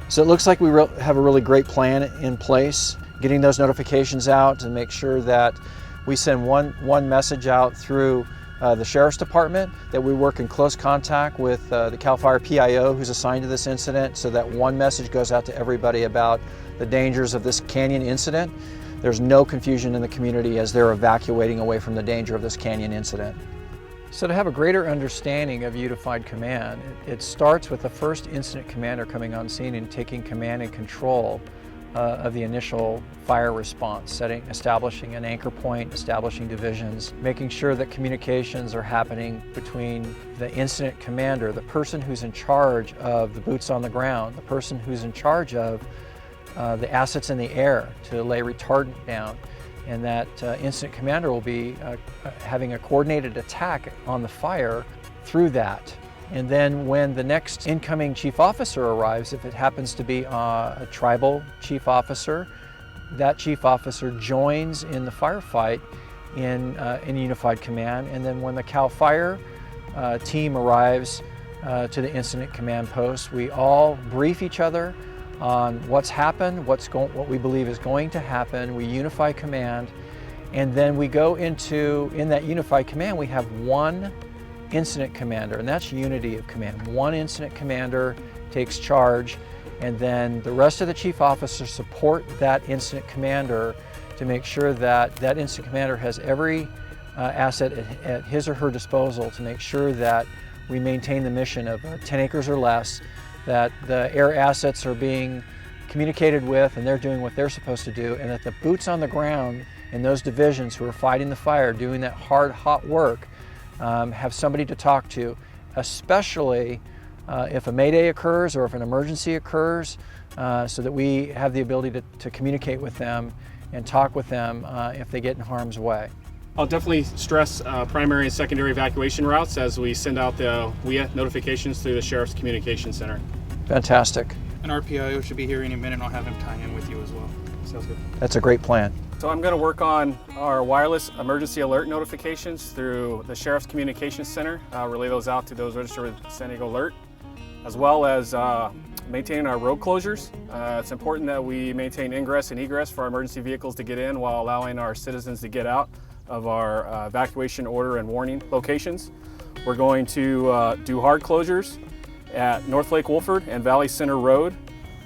So it looks like we have a really great plan in place, getting those notifications out to make sure that we send one message out through the Sheriff's Department, that we work in close contact with the CAL FIRE PIO who's assigned to this incident, so that one message goes out to everybody about the dangers of this canyon incident. There's no confusion in the community as they're evacuating away from the danger of this canyon incident. So to have a greater understanding of unified command, it starts with the first incident commander coming on scene and taking command and control of the initial fire response, establishing an anchor point, establishing divisions, making sure that communications are happening between the incident commander, the person who's in charge of the boots on the ground, the person who's in charge of the assets in the air to lay retardant down, and that incident commander will be having a coordinated attack on the fire through that. And then when the next incoming chief officer arrives, if it happens to be a tribal chief officer, that chief officer joins in the firefight in unified command. And then when the CAL FIRE team arrives to the incident command post, we all brief each other on what's happened, what we believe is going to happen. We unify command, and then we go in that unified command, we have one incident commander, and that's unity of command. One incident commander takes charge, and then the rest of the chief officers support that incident commander to make sure that that incident commander has every asset at his or her disposal to make sure that we maintain the mission of 10 acres or less, that the air assets are being communicated with and they're doing what they're supposed to do, and that the boots on the ground in those divisions who are fighting the fire, doing that hard, hot work, have somebody to talk to, especially if a mayday occurs or if an emergency occurs, so that we have the ability to communicate with them and talk with them if they get in harm's way. I'll definitely stress primary and secondary evacuation routes as we send out the WIA notifications through the Sheriff's Communication Center. Fantastic. And our PIO should be here any minute, and I'll have him tie in with you as well. Sounds good. That's a great plan. So I'm going to work on our wireless emergency alert notifications through the Sheriff's Communications Center. Relay those out to those registered with San Diego Alert, as well as maintaining our road closures. It's important that we maintain ingress and egress for our emergency vehicles to get in while allowing our citizens to get out of our evacuation order and warning locations. We're going to do hard closures at North Lake Wolford and Valley Center Road.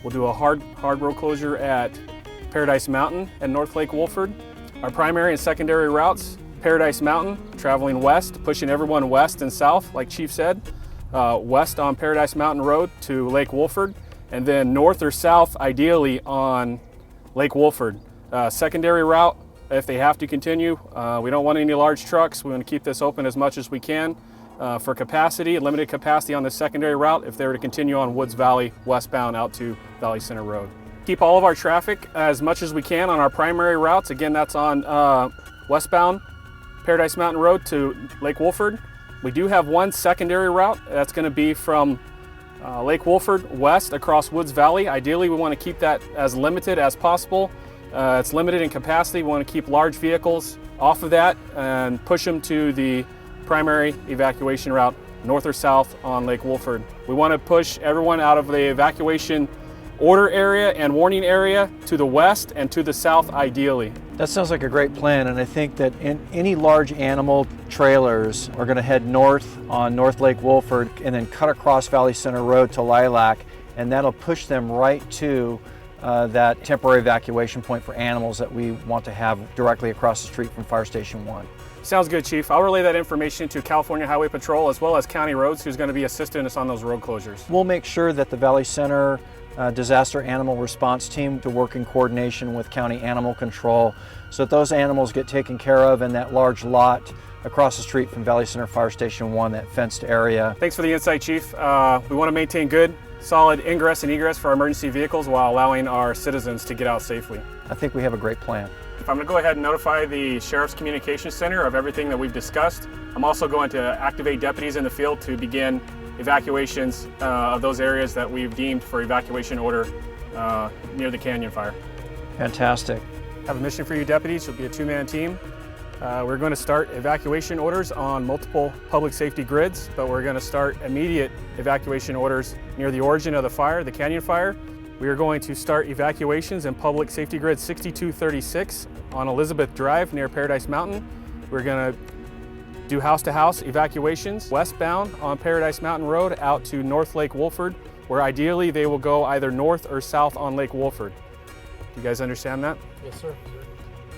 We'll do a hard road closure at Paradise Mountain and North Lake Wolford. Our primary and secondary routes, Paradise Mountain, traveling west, pushing everyone west and south, like Chief said. West on Paradise Mountain Road to Lake Wolford, and then north or south, ideally on Lake Wolford. Secondary route, if they have to continue, we don't want any large trucks. We want to keep this open as much as we can for capacity, limited capacity on the secondary route if they were to continue on Woods Valley westbound out to Valley Center Road. Keep all of our traffic as much as we can on our primary routes. Again, that's on westbound Paradise Mountain Road to Lake Wolford. We do have one secondary route that's going to be from Lake Wolford west across Woods Valley. Ideally, we want to keep that as limited as possible. It's limited in capacity. We want to keep large vehicles off of that and push them to the primary evacuation route north or south on Lake Wolford. We want to push everyone out of the evacuation order area and warning area to the west and to the south ideally. That sounds like a great plan, and I think that any large animal trailers are going to head north on North Lake Wolford and then cut across Valley Center Road to Lilac, and that'll push them right to that temporary evacuation point for animals that we want to have directly across the street from Fire Station 1. Sounds good, Chief. I'll relay that information to California Highway Patrol as well as County Roads, who's going to be assisting us on those road closures. We'll make sure that the Valley Center disaster animal response team to work in coordination with County Animal Control so that those animals get taken care of in that large lot across the street from Valley Center Fire Station 1, that fenced area. Thanks for the insight, Chief. We want to maintain good, solid ingress and egress for our emergency vehicles while allowing our citizens to get out safely. I think we have a great plan. I'm going to go ahead and notify the Sheriff's Communications Center of everything that we've discussed. I'm also going to activate deputies in the field to begin evacuations of those areas that we've deemed for evacuation order near the canyon fire. Fantastic. I have a mission for you deputies. You'll be a two-man team. We're going to start evacuation orders on multiple public safety grids, but we're going to start immediate evacuation orders near the origin of the fire, the canyon fire. We are going to start evacuations in Public Safety Grid 6236 on Elizabeth Drive near Paradise Mountain. We're going to do house-to-house evacuations westbound on Paradise Mountain Road out to North Lake Wolford, where ideally they will go either north or south on Lake Wolford. Do you guys understand that? Yes, sir.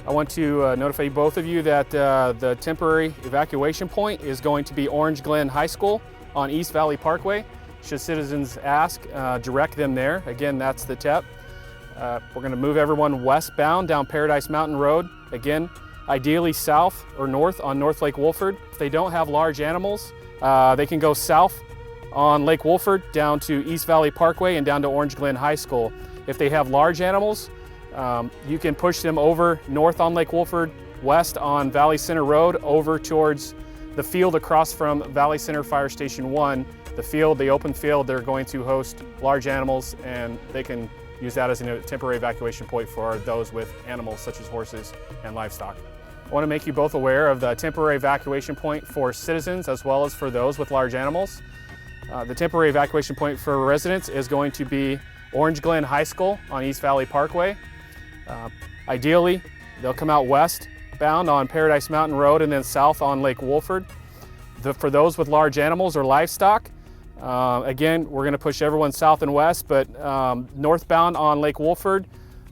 I want to notify both of you that the temporary evacuation point is going to be Orange Glen High School on East Valley Parkway. Should citizens ask, direct them there. Again, that's the TEP. We're going to move everyone westbound down Paradise Mountain Road. Again, ideally south or north on North Lake Wolford. If they don't have large animals, they can go south on Lake Wolford down to East Valley Parkway and down to Orange Glen High School. If they have large animals, you can push them over north on Lake Wolford, west on Valley Center Road, over towards the field across from Valley Center Fire Station 1. The field, the open field, they're going to host large animals, and they can use that as a temporary evacuation point for those with animals such as horses and livestock. I want to make you both aware of the temporary evacuation point for citizens as well as for those with large animals. The temporary evacuation point for residents is going to be Orange Glen High School on East Valley Parkway. Ideally, they'll come out westbound on Paradise Mountain Road and then south on Lake Wolford. For those with large animals or livestock, again, we're going to push everyone south and west, but northbound on Lake Wolford,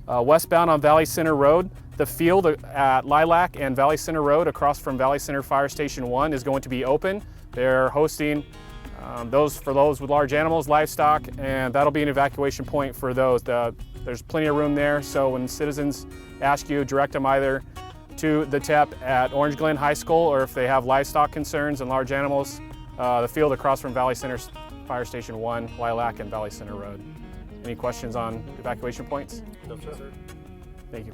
westbound on Valley Center Road. The field at Lilac and Valley Center Road across from Valley Center Fire Station 1 is going to be open. They're hosting those with large animals, livestock, and that'll be an evacuation point for those. There's plenty of room there, so when citizens ask you, direct them either to the TEP at Orange Glen High School, or if they have livestock concerns and large animals, the field across from Valley Center Fire Station 1, Lilac, and Valley Center Road. Any questions on evacuation points? No, sir. Thank you.